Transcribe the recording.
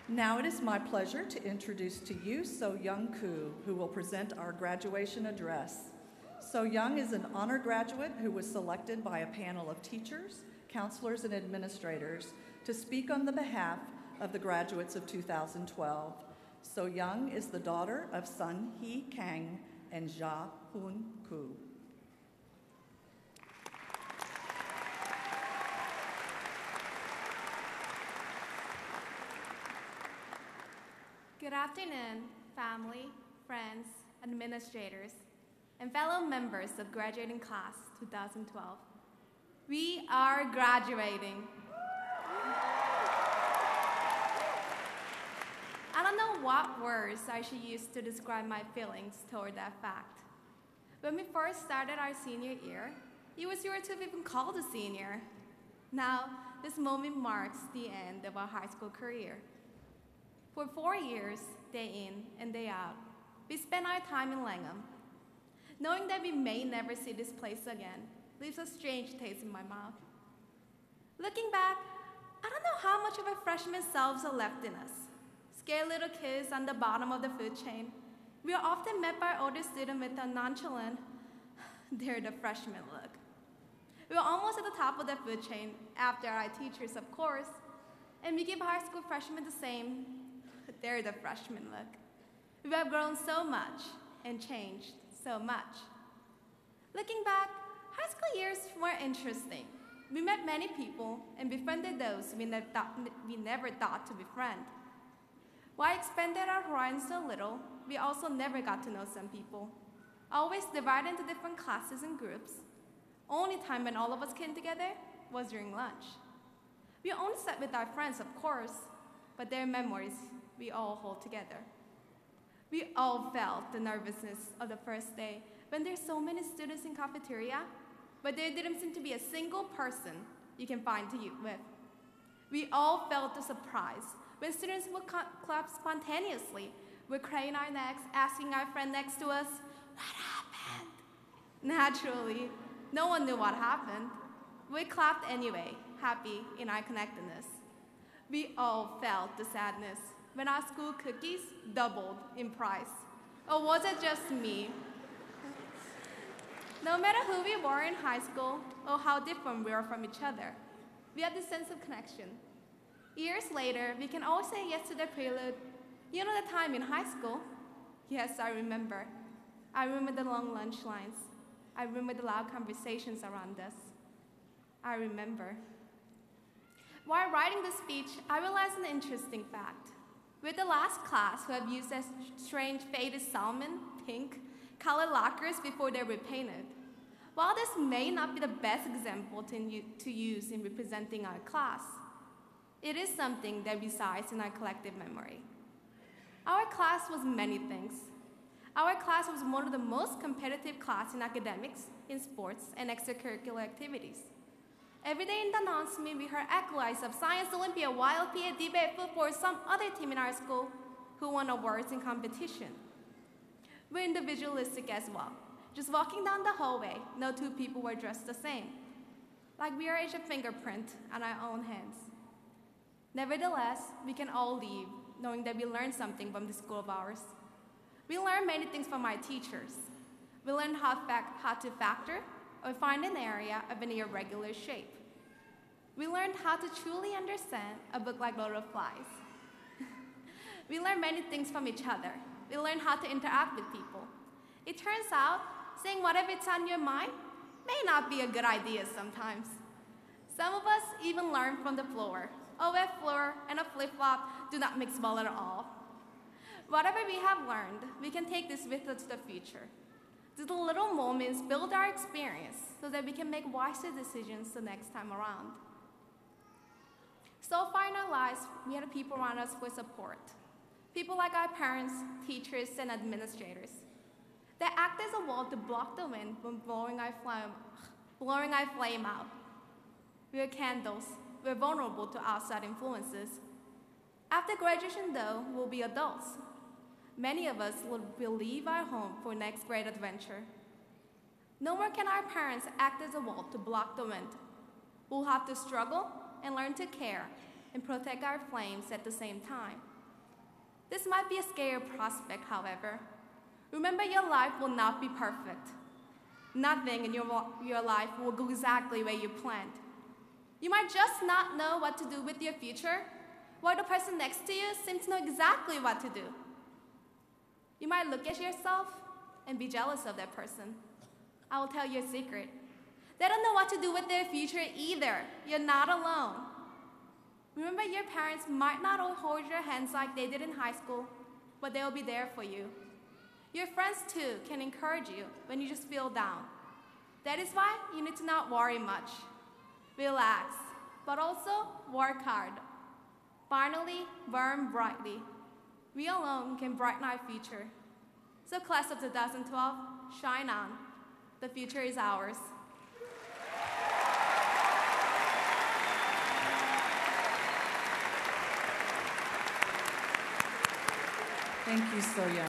Now it is my pleasure to introduce to you So Young Koo, who will present our graduation address. So Young is an honor graduate who was selected by a panel of teachers, counselors, and administrators to speak on the behalf of the graduates of 2012. So Young is the daughter of Sun Hee Kang and Ja Hoon Koo. Good afternoon, family, friends, administrators, and fellow members of graduating class 2012. We are graduating. I don't know what words I should use to describe my feelings toward that fact. When we first started our senior year, it was zero to even called a senior. Now, this moment marks the end of our high school career. For 4 years, day in and day out, we spent our time in Langham. Knowing that we may never see this place again leaves a strange taste in my mouth. Looking back, I don't know how much of our freshman selves are left in us. Scared little kids on the bottom of the food chain, we are often met by older students with a nonchalant, they're the freshman look. We are almost at the top of the food chain after our teachers, of course, and we give high school freshmen the same, they're the freshman look. We have grown so much and changed so much. Looking back, high school years were interesting. We met many people and befriended those we never thought to befriend. While I expanded our horizons a little, we also never got to know some people. Always divided into different classes and groups. Only time when all of us came together was during lunch. We only sat with our friends, of course, but their memories we all hold together. We all felt the nervousness of the first day when there's so many students in cafeteria, but there didn't seem to be a single person you can find to eat with. We all felt the surprise when students would clap spontaneously. We'd crane our necks, asking our friend next to us, "What happened?" Naturally, no one knew what happened. We clapped anyway, happy in our connectedness. We all felt the sadness when our school cookies doubled in price. Or was it just me? No matter who we were in high school or how different we were from each other, we had this sense of connection. Years later, we can all say yes to the prelude. You know the time in high school? Yes, I remember. I remember the long lunch lines. I remember the loud conversations around us. I remember. While writing this speech, I realized an interesting fact. We're the last class who have used a strange faded salmon, pink, colored lockers before they're repainted. While this may not be the best example to use in representing our class, it is something that resides in our collective memory. Our class was many things. Our class was one of the most competitive classes in academics, in sports, and extracurricular activities. Every day in the announcement, we heard acolytes of Science Olympia, YLPA, debate, football, or some other team in our school who won awards in competition. We're individualistic as well. Just walking down the hallway, no two people were dressed the same. Like we are each a fingerprint on our own hands. Nevertheless, we can all leave knowing that we learned something from this school of ours. We learned many things from our teachers. We learned how to factor or find an area of an irregular shape. We learned how to truly understand a book like Lord of the Flies. We learned many things from each other. We learned how to interact with people. It turns out, saying whatever's on your mind may not be a good idea sometimes. Some of us even learn from the floor. A wet floor and a flip-flop do not mix well at all. Whatever we have learned, we can take this with us to the future. These little moments build our experience so that we can make wiser decisions the next time around. So far in our lives, we had people around us for support. People like our parents, teachers, and administrators. They act as a wall to block the wind from blowing our flame out. We are candles. We're vulnerable to outside influences. After graduation, though, we'll be adults. Many of us will leave our home for next great adventure. No more can our parents act as a wall to block the wind. We'll have to struggle and learn to care and protect our flames at the same time. This might be a scary prospect, however. Remember, your life will not be perfect. Nothing in your life will go exactly where you planned. You might just not know what to do with your future, while the person next to you seems to know exactly what to do. You might look at yourself and be jealous of that person. I will tell you a secret. They don't know what to do with their future either. You're not alone. Remember, your parents might not hold your hands like they did in high school, but they will be there for you. Your friends, too, can encourage you when you just feel down. That is why you need to not worry much. Relax, but also work hard. Finally, burn brightly. We alone can brighten our future. So class of 2012, shine on. The future is ours. Thank you, So Young.